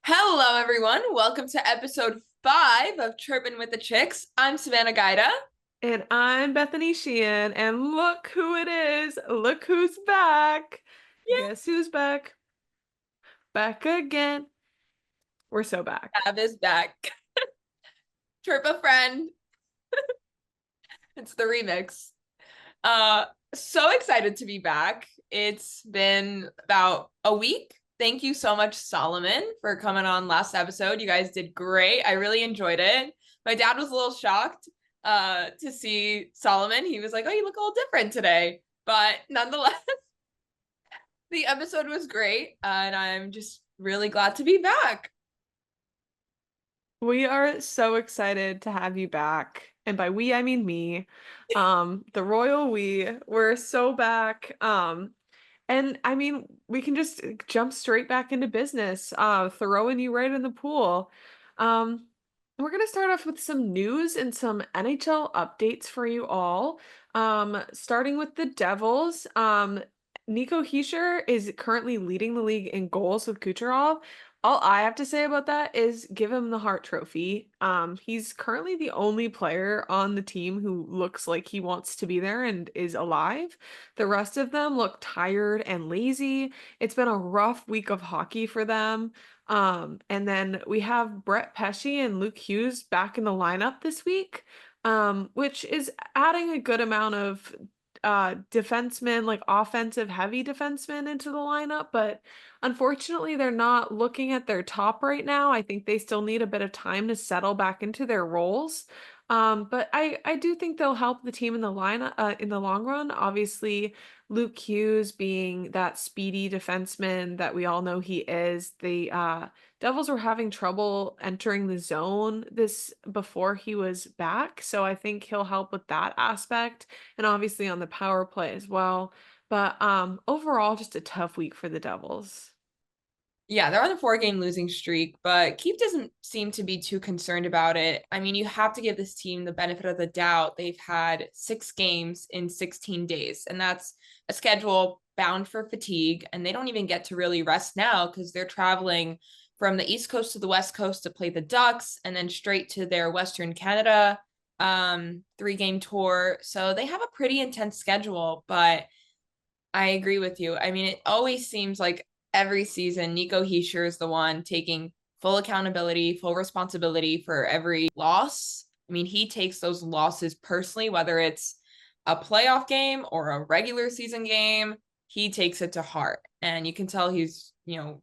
Hello, everyone. Welcome to episode 5 of Chirpin' with the Chicks. I'm Savannah Gaida. And I'm Bethany Sheehan, and look who it is. Look who's back. Yeah. Guess who's back? Back again. We're so back. Ab is back. Chirp a friend. It's the remix. Uh, so excited to be back. It's been about a week. Thank you so much, Solomon, for coming on last episode. You guys did great. I really enjoyed it. My dad was a little shocked to see Solomon. He was like, "Oh, you look a little different today." But nonetheless, the episode was great, and I'm just really glad to be back. We are so excited to have you back. And by we, I mean me. The royal we. We're so back. And I mean, we can just jump straight back into business, throwing you right in the pool. Um, we're going to start off with some news and some NHL updates for you all. Starting with the Devils. Nico Hischier is currently leading the league in goals with Kucherov. All I have to say about that is give him the Hart Trophy. He's currently the only player on the team who looks like he wants to be there and is alive. The rest of them look tired and lazy. It's been a rough week of hockey for them. And then we have Brett Pesce and Luke Hughes back in the lineup this week, which is adding a good amount of defensemen, like offensive heavy defensemen into the lineup, but unfortunately they're not looking at their top right now. I think they still need a bit of time to settle back into their roles. But I do think they'll help the team in the in the long run. Obviously, Luke Hughes being that speedy defenseman that we all know he is. The Devils were having trouble entering the zone this before he was back, so I think he'll help with that aspect and obviously on the power play as well. But overall, just a tough week for the Devils. Yeah, they're on a 4-game losing streak, but Keefe doesn't seem to be too concerned about it. I mean, you have to give this team the benefit of the doubt. They've had 6 games in 16 days, and that's a schedule bound for fatigue. And they don't even get to really rest now because they're traveling from the East Coast to the West Coast to play the Ducks and then straight to their Western Canada 3-game tour. So they have a pretty intense schedule, but I agree with you. I mean, it always seems like every season, Nico Hischier is the one taking full accountability, full responsibility for every loss. I mean, he takes those losses personally, whether it's a playoff game or a regular season game, he takes it to heart. And you can tell he's,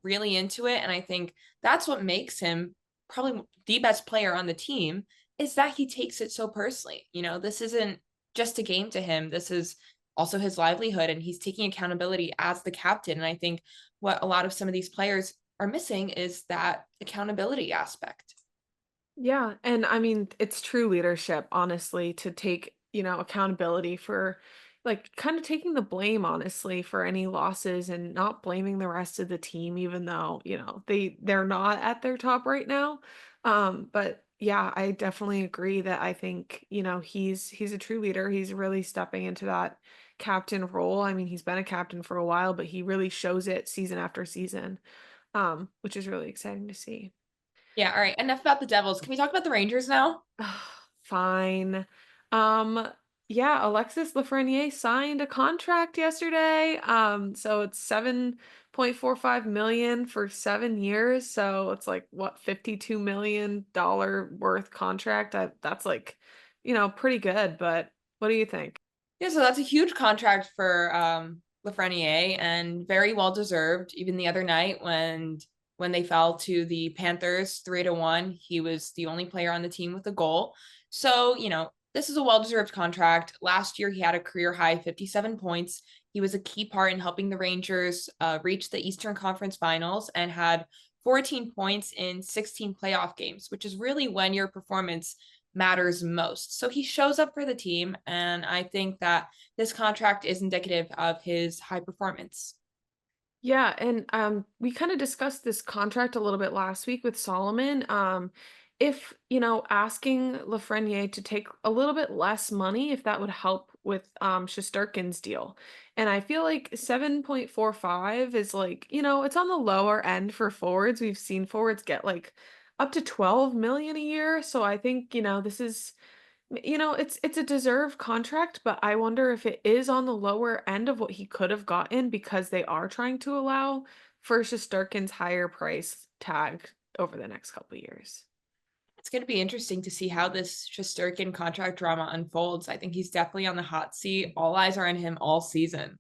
really into it. And I think that's what makes him probably the best player on the team is that he takes it so personally. This isn't just a game to him. This is also his livelihood, and he's taking accountability as the captain. And I think what a lot of some of these players are missing is that accountability aspect. Yeah, and I mean, it's true leadership, honestly, to take, accountability for like kind of taking the blame, honestly, for any losses and not blaming the rest of the team, even though, they're not at their top right now. But yeah, I definitely agree that I think, he's a true leader. He's really stepping into that captain role. I mean, he's been a captain for a while, but he really shows it season after season, which is really exciting to see. Yeah, all right. Enough about the Devils. Can we talk about the Rangers now? Fine. Um, yeah, Alexis Lafreniere signed a contract yesterday. So it's 7.45 million for 7 years. So it's like what, $52 million worth contract. That's like, pretty good, but what do you think? Yeah, so that's a huge contract for Lafreniere and very well deserved. Even the other night when they fell to the Panthers 3-1, he was the only player on the team with a goal. So, this is a well-deserved contract. Last year he had a career high 57 points. He was a key part in helping the Rangers reach the Eastern Conference Finals and had 14 points in 16 playoff games, which is really when your performance matters most. So he shows up for the team, and I think that this contract is indicative of his high performance. Yeah, and we kind of discussed this contract a little bit last week with Solomon. If, asking Lafreniere to take a little bit less money, if that would help with Shesterkin's deal. And I feel like 7.45 is like, it's on the lower end for forwards. We've seen forwards get like up to 12 million a year. So I think, this is it's a deserved contract, but I wonder if it is on the lower end of what he could have gotten because they are trying to allow for Shesterkin's higher price tag over the next couple of years. It's going to be interesting to see how this Shesterkin contract drama unfolds. I think he's definitely on the hot seat. All eyes are on him all season.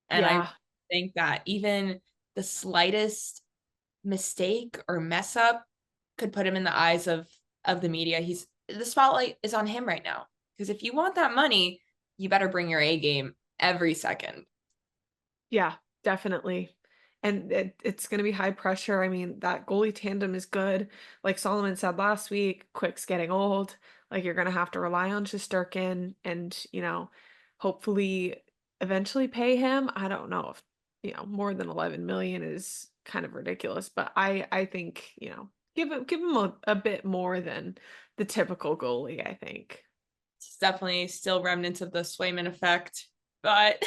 And I Yeah. think that even the slightest mistake or mess up could put him in the eyes of the media. He's the spotlight is on him right now. Because if you want that money, you better bring your A game every second. Yeah, definitely. And it's going to be high pressure. I mean, that goalie tandem is good. Like Solomon said last week, Quick's getting old. Like you're going to have to rely on Shesterkin and, hopefully eventually pay him. I don't know if, more than 11 million is kind of ridiculous, but I think, give him a bit more than the typical goalie, I think. It's definitely still remnants of the Swayman effect. But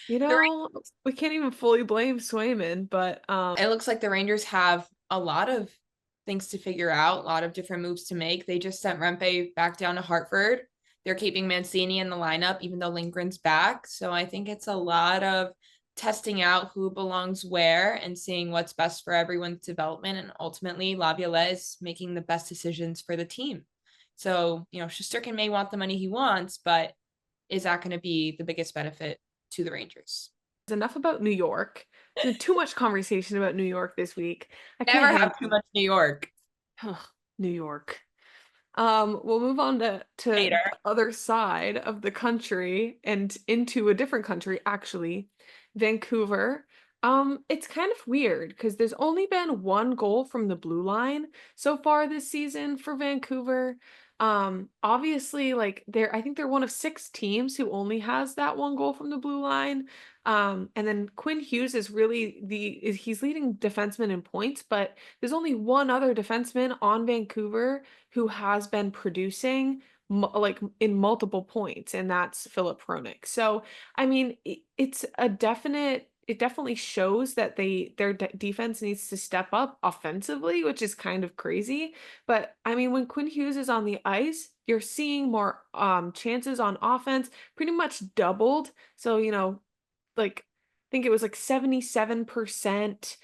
You the know, we can't even fully blame Swayman, but it looks like the Rangers have a lot of things to figure out, a lot of different moves to make. They just sent Rempe back down to Hartford. They're keeping Mancini in the lineup, even though Lindgren's back. So I think it's a lot of testing out who belongs where and seeing what's best for everyone's development. And ultimately, Laviolette is making the best decisions for the team. So, Shesterkin may want the money he wants, but is that going to be the biggest benefit to the Rangers? enough about New York. There's been too much conversation about New York this week. I Never can't have too handle much New York. Ugh, New York. We'll move on to Hater. the other side of the country and into a different country, actually, Vancouver. It's kind of weird because there's only been one goal from the blue line so far this season for Vancouver. Obviously, like I think they're one of six teams who only has that one goal from the blue line. And then Quinn Hughes is really he's leading defenseman in points, but there's only one other defenseman on Vancouver who has been producing like in multiple points, and that's Philip Hronik. So, I mean, it definitely shows that their defense needs to step up offensively, which is kind of crazy. But I mean, when Quinn Hughes is on the ice, you're seeing more chances on offense, pretty much doubled. So, like I think it was like 77%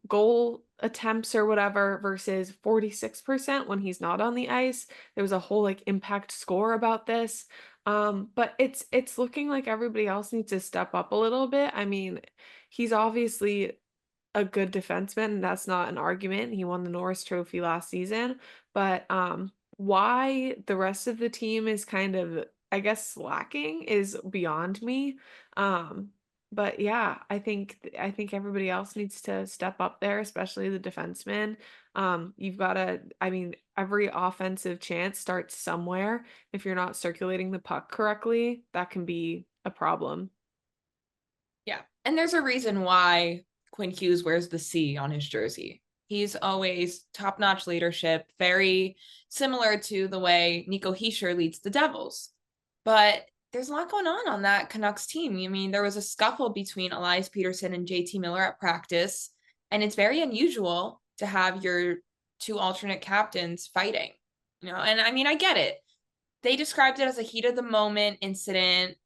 goal attempts or whatever versus 46% when he's not on the ice. There was a whole like impact score about this. But it's looking like everybody else needs to step up a little bit. I mean, he's obviously a good defenseman, and that's not an argument. He won the Norris Trophy last season, but why the rest of the team is kind of, I guess, slacking is beyond me. Um, but yeah, I think everybody else needs to step up there, especially the defensemen. You've got to, I mean, every offensive chance starts somewhere. If you're not circulating the puck correctly, that can be a problem. Yeah. And there's a reason why Quinn Hughes wears the C on his jersey. He's always top notch leadership, very similar to the way Nico Hischier leads the Devils. But there's a lot going on that Canucks team. I mean, there was a scuffle between Elias Peterson and JT Miller at practice, and it's very unusual to have your two alternate captains fighting. And I mean, I get it. They described it as a heat of the moment incident.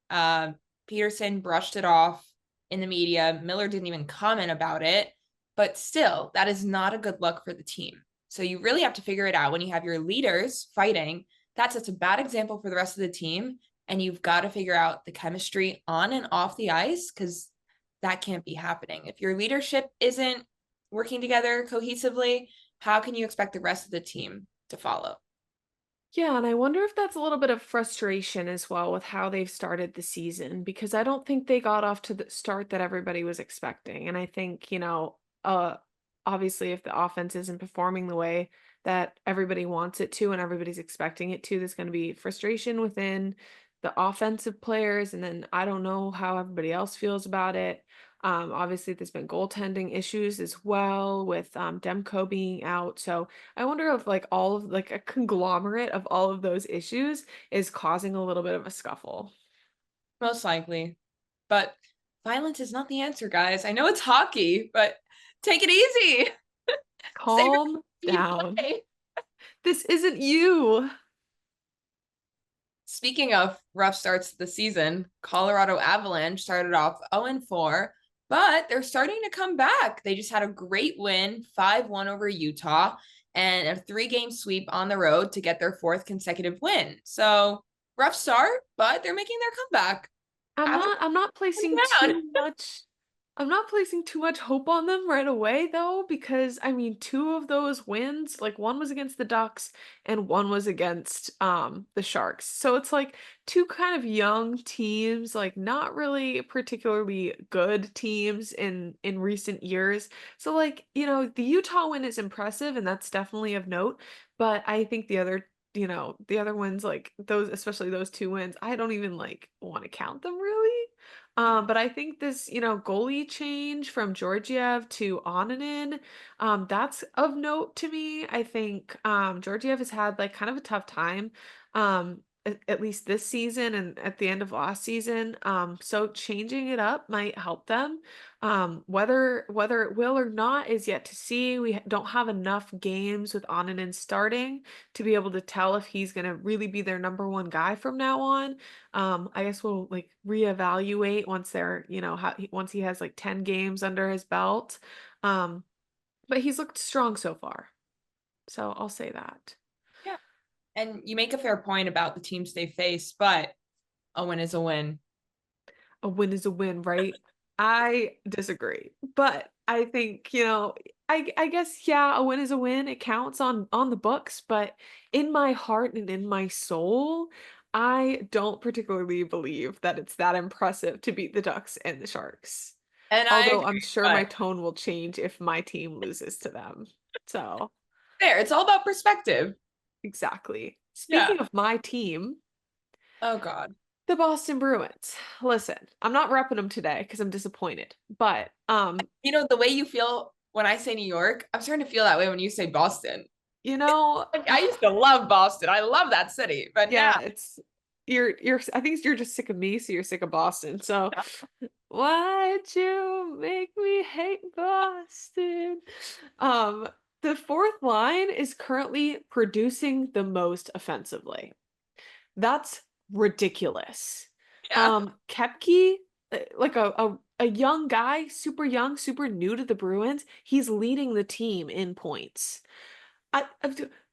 Peterson brushed it off in the media. Miller didn't even comment about it. But still, that is not a good look for the team. So you really have to figure it out when you have your leaders fighting. That sets a bad example for the rest of the team. And you've got to figure out the chemistry on and off the ice because that can't be happening. If your leadership isn't working together cohesively, how can you expect the rest of the team to follow? Yeah, and I wonder if that's a little bit of frustration as well with how they've started the season because I don't think they got off to the start that everybody was expecting. And I think, obviously if the offense isn't performing the way that everybody wants it to and everybody's expecting it to, there's going to be frustration within the offensive players. And then I don't know how everybody else feels about it. Obviously, there's been goaltending issues as well with Demko being out. So I wonder if like all of like a conglomerate of all of those issues is causing a little bit of a scuffle. most likely. But violence is not the answer, guys. I know it's hockey, but take it easy. Save it Calm when you down. play. This isn't you. Speaking of rough starts to the season, Colorado Avalanche started off 0-4, but they're starting to come back. They just had a great win, 5-1 over Utah, and a 3-game sweep on the road to get their fourth consecutive win. So rough start, but they're making their comeback. I'm not placing Avalanche down. too much I'm not placing too much hope on them right away though, because I mean, two of those wins, like one was against the Ducks and one was against the Sharks. So it's like two kind of young teams, like not really particularly good teams in recent years. So like, the Utah win is impressive and that's definitely of note, but I think the other ones, like those, especially those two wins, I don't even like want to count them really. But I think this, goalie change from Georgiev to Onanen, that's of note to me. I think Georgiev has had like kind of a tough time, at least this season and at the end of last season. So changing it up might help them. Whether it will or not is yet to see. We don't have enough games with Onanen starting to be able to tell if he's going to really be their number one guy from now on. I guess we'll like reevaluate once once he has like 10 games under his belt. Um, but he's looked strong so far. So I'll say that. Yeah. And you make a fair point about the teams they face, but a win is a win. A win is a win, right? I disagree. But I think, I guess yeah, a win is a win. It counts on the books, but in my heart and in my soul, I don't particularly believe that it's that impressive to beat the Ducks and the Sharks. And I Although agree, I'm sure my but tone will change if my team loses to them. So, there, it's all about perspective. exactly. Yeah. Speaking of my team, Oh God. the Boston Bruins. Listen, I'm not repping them today because I'm disappointed. But You know, the way you feel when I say New York, I'm starting to feel that way when you say Boston. you know, Like, I used to love Boston. I love that city, but now, yeah, it's you're I think you're just sick of me, so you're sick of Boston. So why'd you make me hate Boston? Um, the fourth line is currently producing the most offensively. That's ridiculous. yeah. Kepke, like a young guy, super young, super new to the Bruins, he's leading the team in points.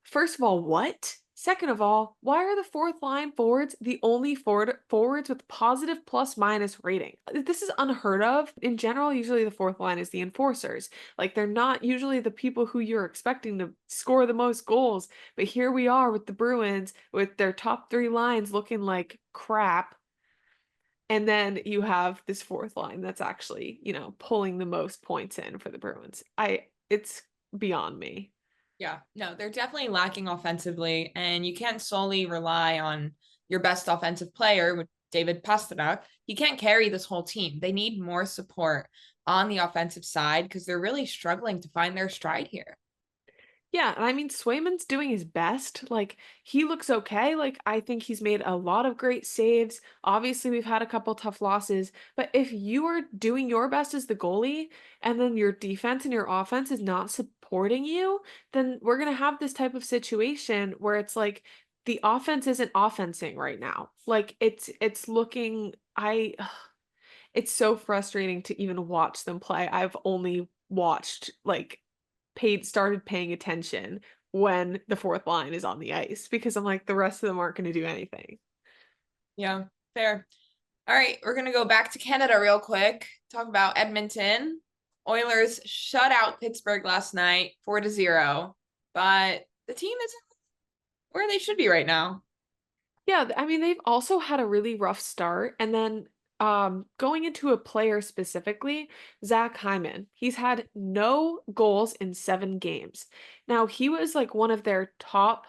First of all, what? Second of all, why are the fourth line forwards the only forwards with positive plus minus rating? This is unheard of. In general, usually the fourth line is the enforcers. Like they're not usually the people who you're expecting to score the most goals. But here we are with the Bruins with their top three lines looking like crap. And then you have this fourth line that's actually, pulling the most points in for the Bruins. It's beyond me. Yeah, no, they're definitely lacking offensively, and you can't solely rely on your best offensive player with David Pastrnak. He can't carry this whole team. They need more support on the offensive side because they're really struggling to find their stride here. Yeah, and I mean Swayman's doing his best. Like he looks okay. Like I think he's made a lot of great saves. Obviously, we've had a couple tough losses, but if you are doing your best as the goalie and then your defense and your offense is not supporting you, then we're going to have this type of situation where it's like the offense isn't offensing right now. Like it's looking I it's so frustrating to even watch them play. I've only watched like started paying attention when the fourth line is on the ice because I'm like the rest of them aren't going to do anything. Yeah, fair. All right, we're gonna go back to Canada real quick. Talk about Edmonton. Oilers shut out Pittsburgh last night, 4-0, but the team isn't where they should be right now. Yeah, I mean they've also had a really rough start and then going into a player specifically, Zach Hyman. He's had no goals in 7 games. Now he was like one of their top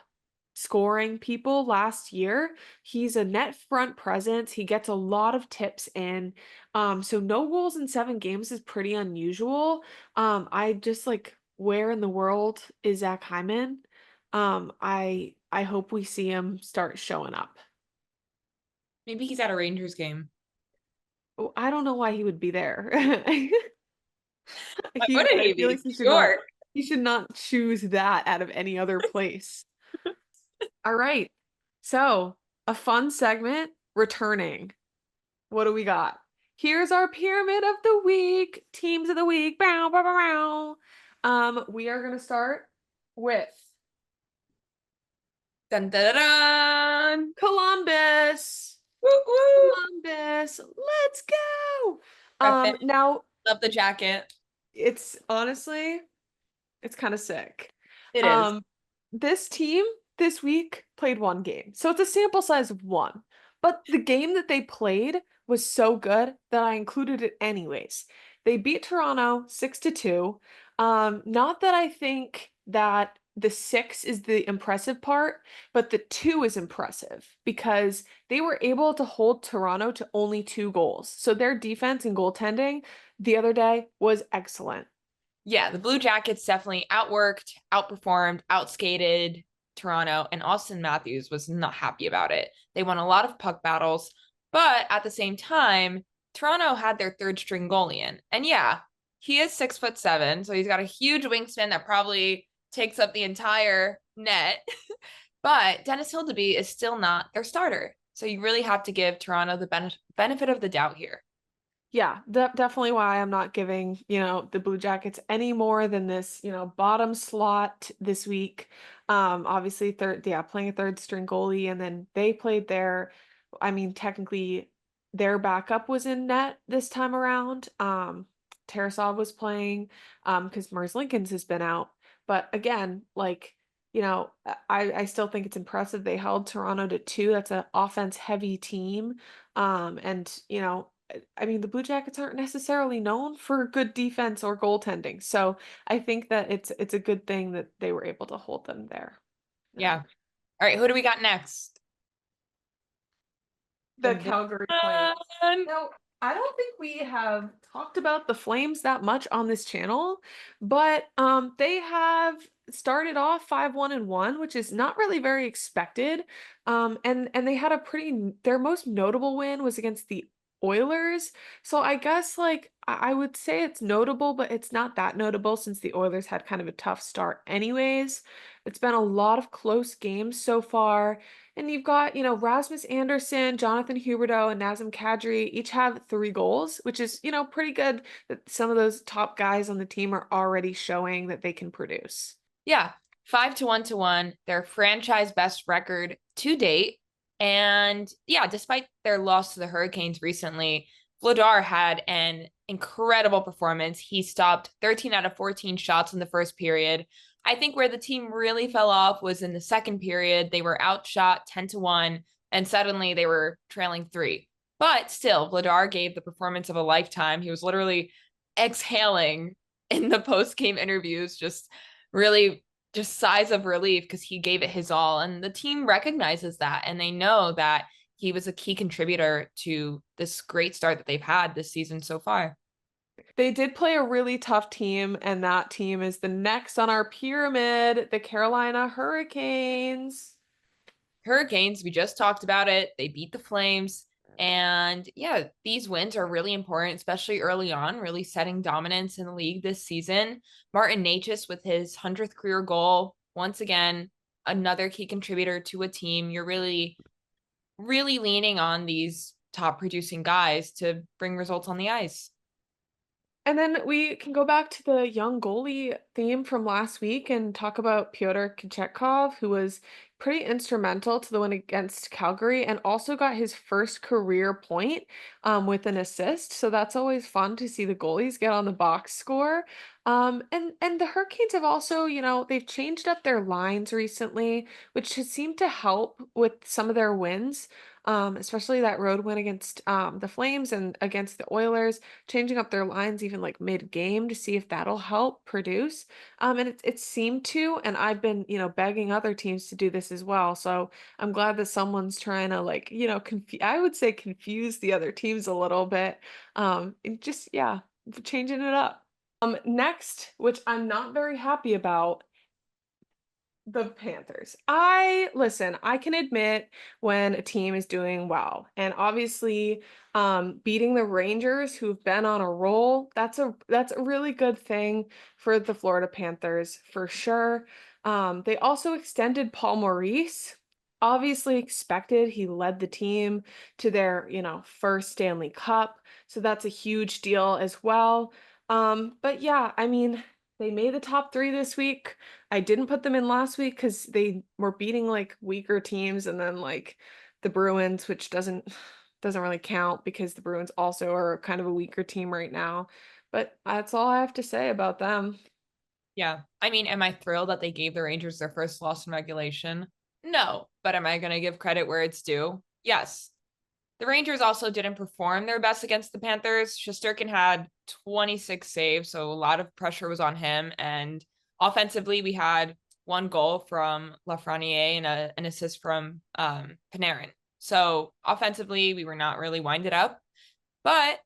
scoring people last year. He's a net front presence. He gets a lot of tips in. So no goals in 7 games is pretty unusual. I just like where in the world is Zach Hyman? I hope we see him start showing up. Maybe he's at a Rangers game. I don't know why he would be there. Why wouldn't I he feel be? like York. he should not choose that out of any other place. All right. So, a fun segment returning. What do we got? Here's our pyramid of the week, teams of the week. Bow, bow, bow, bow. We are gonna start with Dun, dun, dun, dun. Columbus. Woo, woo. Columbus. Let's go. Reppin'. Now Love the jacket. it's honestly, it's kind of sick. It is. Um, this team this week played one game, so it's a sample size of one. But the game that they played was so good that I included it anyways. They beat Toronto 6-2. Not that I think that the six is the impressive part, but the two is impressive because they were able to hold Toronto to only 2 goals. So their defense and goaltending the other day was excellent. Yeah, the Blue Jackets definitely outworked, outperformed, outskated Toronto, and Austin Matthews was not happy about it. They won a lot of puck battles, but at the same time, Toronto had their third string goalie in. And yeah, he is 6'7", so he's got a huge wingspan that probably takes up the entire net. But Dennis Hildeby is still not their starter. So you really have to give Toronto the benefit of the doubt here. Yeah, definitely why I'm not giving, the Blue Jackets any more than this, bottom slot this week. Obviously playing a third string goalie and then they played I mean, technically their backup was in net this time around. Tarasov was playing because Mers Lincolns has been out. But again, like, I still think it's impressive they held Toronto to 2. That's an offense heavy team. And I mean, the Blue Jackets aren't necessarily known for good defense or goaltending. So I think that it's a good thing that they were able to hold them there. Yeah. All right, who do we got next? The Dun, dun, Calgary Flames. dun. Now, I don't think we have talked about the Flames that much on this channel, but they have started off 5-1-1, which is not really very expected. And they had their most notable win was against the Oilers. So I guess like I would say it's notable, but it's not that notable since the Oilers had kind of a tough start anyways. It's been a lot of close games so far. And you've got, Rasmus Anderson, Jonathan Huberdeau, and Nazem Kadri each have 3 goals, which is, pretty good that some of those top guys on the team are already showing that they can produce. Yeah, 5-1-1, their franchise best record to date. And yeah, despite their loss to the Hurricanes recently, Vladar had an incredible performance. He stopped 13 out of 14 shots in the first period. I think where the team really fell off was in the second period. They were outshot 10-1, and suddenly they were trailing 3. But still, Vladar gave the performance of a lifetime. He was literally exhaling in the post-game interviews, just really just sighs of relief because he gave it his all. And the team recognizes that, and they know that he was a key contributor to this great start that they've had this season so far. They did play a really tough team, and that team is the next on our pyramid, the Carolina Hurricanes. Hurricanes, we just talked about it. They beat the Flames. And yeah, these wins are really important, especially early on, really setting dominance in the league this season. Martin Necas with his 100th career goal. Once again, another key contributor to a team. You're really, really leaning on these top producing guys to bring results on the ice. And then we can go back to the young goalie theme from last week and talk about Pyotr Kochetkov, who was pretty instrumental to the win against Calgary and also got his first career point with an assist. So that's always fun to see the goalies get on the box score. And the Hurricanes have also, they've changed up their lines recently, which has seemed to help with some of their wins. Especially that road win against the Flames and against the Oilers, changing up their lines even like mid-game to see if that'll help produce. And it seemed to, and I've been, begging other teams to do this as well. So I'm glad that someone's trying to like, I would say confuse the other teams a little bit. And just, yeah, changing it up. Next, which I'm not very happy about, The Panthers. Listen, I can admit when a team is doing well. And obviously, beating the Rangers who've been on a roll, that's a really good thing for the Florida Panthers for sure. They also extended Paul Maurice. Obviously expected. He led the team to their, first Stanley Cup. So that's a huge deal as well. But yeah, I mean, they made the top three this week. I didn't put them in last week because they were beating like weaker teams and then like the Bruins, which doesn't really count because the Bruins also are kind of a weaker team right now. But that's all I have to say about them. Yeah. I mean, am I thrilled that they gave the Rangers their first loss in regulation? No. But am I going to give credit where it's due? Yes. The Rangers also didn't perform their best against the Panthers. Shesterkin had 26 saves, so a lot of pressure was on him. And offensively, we had one goal from Lafreniere and an assist from Panarin. So offensively, we were not really winded up. But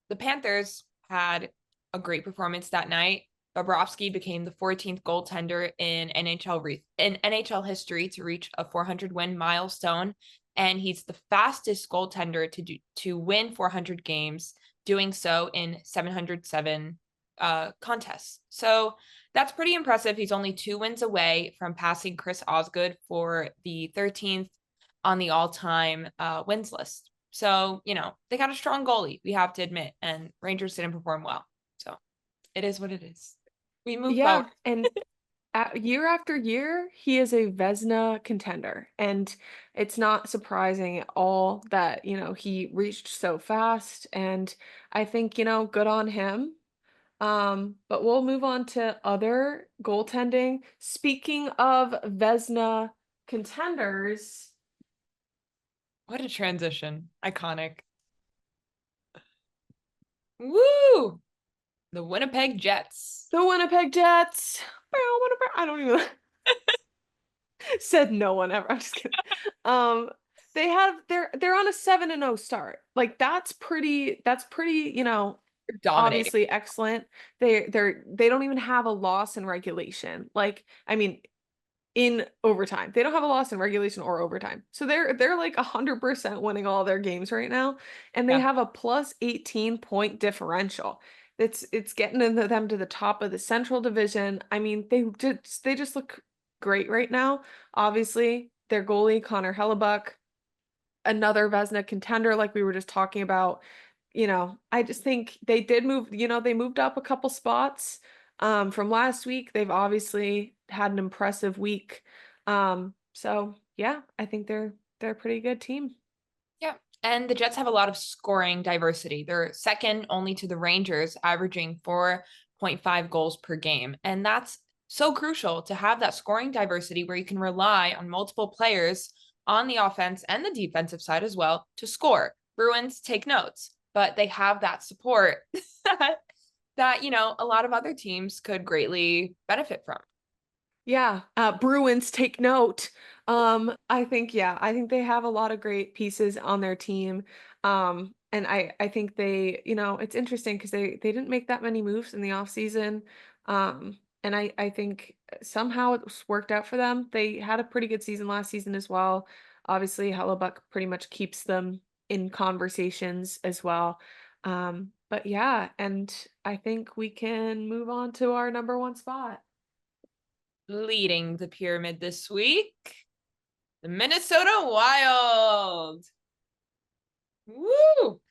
the Panthers had a great performance that night. Bobrovsky became the 14th goaltender in NHL history to reach a 400 win milestone, and he's the fastest goaltender to win 400 games, doing so in 707 contests. So that's pretty impressive. He's only 2 wins away from passing Chris Osgood for the 13th on the all-time wins list. So, they got a strong goalie, we have to admit, and Rangers didn't perform well. So it is what it is. We move Yeah, forward. and year after year, he is a Vezina contender, and it's not surprising at all that, he reached so fast, and I think, good on him. But we'll move on to other goaltending. Speaking of Vezina contenders, What a transition. Iconic. Woo! The Winnipeg Jets. the Winnipeg Jets. I don't even said no one ever. I'm just kidding. Um, they're on a 7-0 start. Like that's pretty, Dominating. obviously excellent. They don't even have a loss in regulation. Like, I mean, in overtime. They don't have a loss in regulation or overtime. So they're like 100% winning all their games right now, and they Yeah. have a plus 18 point differential. It's getting them to the top of the Central Division. I mean, they just look great right now. Obviously, their goalie Connor Hellebuck, another Vezina contender like we were just talking about. I just think they did move, they moved up a couple spots from last week. They've obviously had an impressive week. So yeah, I think they're a pretty good team. Yeah. And the Jets have a lot of scoring diversity. They're second only to the Rangers, averaging 4.5 goals per game. And that's so crucial to have that scoring diversity where you can rely on multiple players on the offense and the defensive side as well to score. Bruins take notes, but they have that support that a lot of other teams could greatly benefit from. Yeah, Bruins take note. I think they have a lot of great pieces on their team. And I think it's interesting because they didn't make that many moves in the off season. And I think somehow it's worked out for them. They had a pretty good season last season as well. Obviously, Hellebuck pretty much keeps them in conversations as well. But yeah, and I think we can move on to our number one spot. Leading the pyramid this week, the Minnesota Wild. Woo!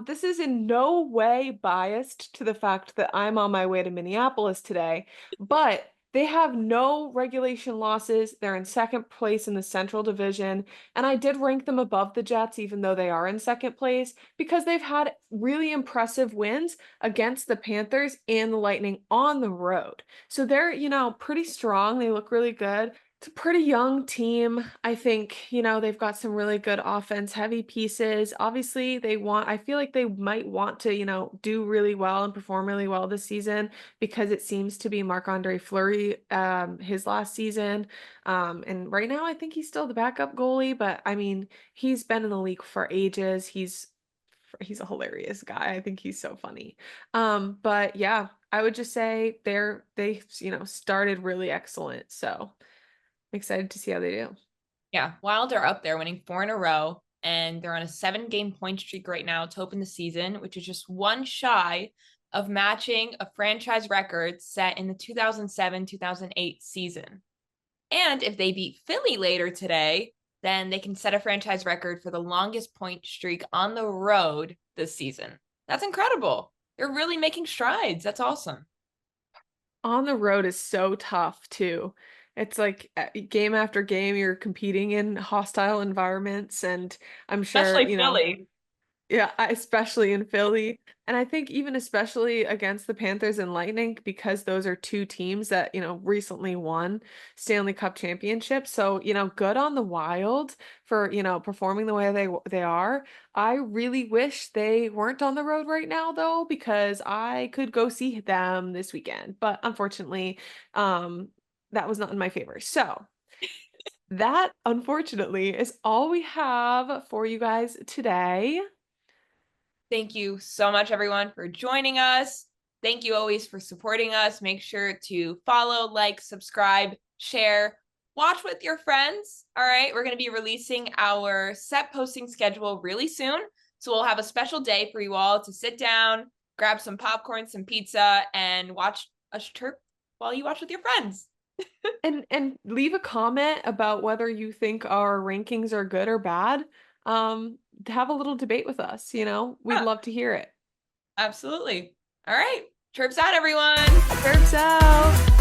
This is in no way biased to the fact that I'm on my way to Minneapolis today, but they have no regulation losses. They're in second place in the Central Division, and I did rank them above the Jets, even though they are in second place, because they've had really impressive wins against the Panthers and the Lightning on the road. So they're, pretty strong. They look really good. It's a pretty young team. I think, they've got some really good offense heavy pieces. Obviously, I feel like they might want to, do really well and perform really well this season because it seems to be Marc-Andre Fleury, his last season. And right now, I think he's still the backup goalie, but I mean, he's been in the league for ages. He's a hilarious guy. I think he's so funny. But yeah, I would just say they started really excellent. So excited to see how they do. Yeah, Wild are up there winning 4 in a row, and they're on a 7 game point streak right now to open the season, which is just one shy of matching a franchise record set in the 2007-2008 season. And if they beat Philly later today, then they can set a franchise record for the longest point streak on the road this season. That's incredible. They're really making strides. That's awesome. On the road is so tough too. It's like game after game, you're competing in hostile environments, and I'm sure, Especially Philly. yeah, especially in Philly. And I think even especially against the Panthers and Lightning, because those are two teams that, recently won Stanley Cup championships. So, good on the Wild for, performing the way they are. I really wish they weren't on the road right now though, because I could go see them this weekend. But unfortunately, um, that was not in my favor. So, that unfortunately is all we have for you guys today. Thank you so much, everyone, for joining us. Thank you always for supporting us. Make sure to follow, like, subscribe, share, watch with your friends. All right. We're going to be releasing our set posting schedule really soon. So we'll have a special day for you all to sit down, grab some popcorn, some pizza, and watch us chirp while you watch with your friends. And leave a comment about whether you think our rankings are good or bad. To have a little debate with us, We'd Yeah, love to hear it. absolutely. All right. Chirps out, everyone. Curbs out.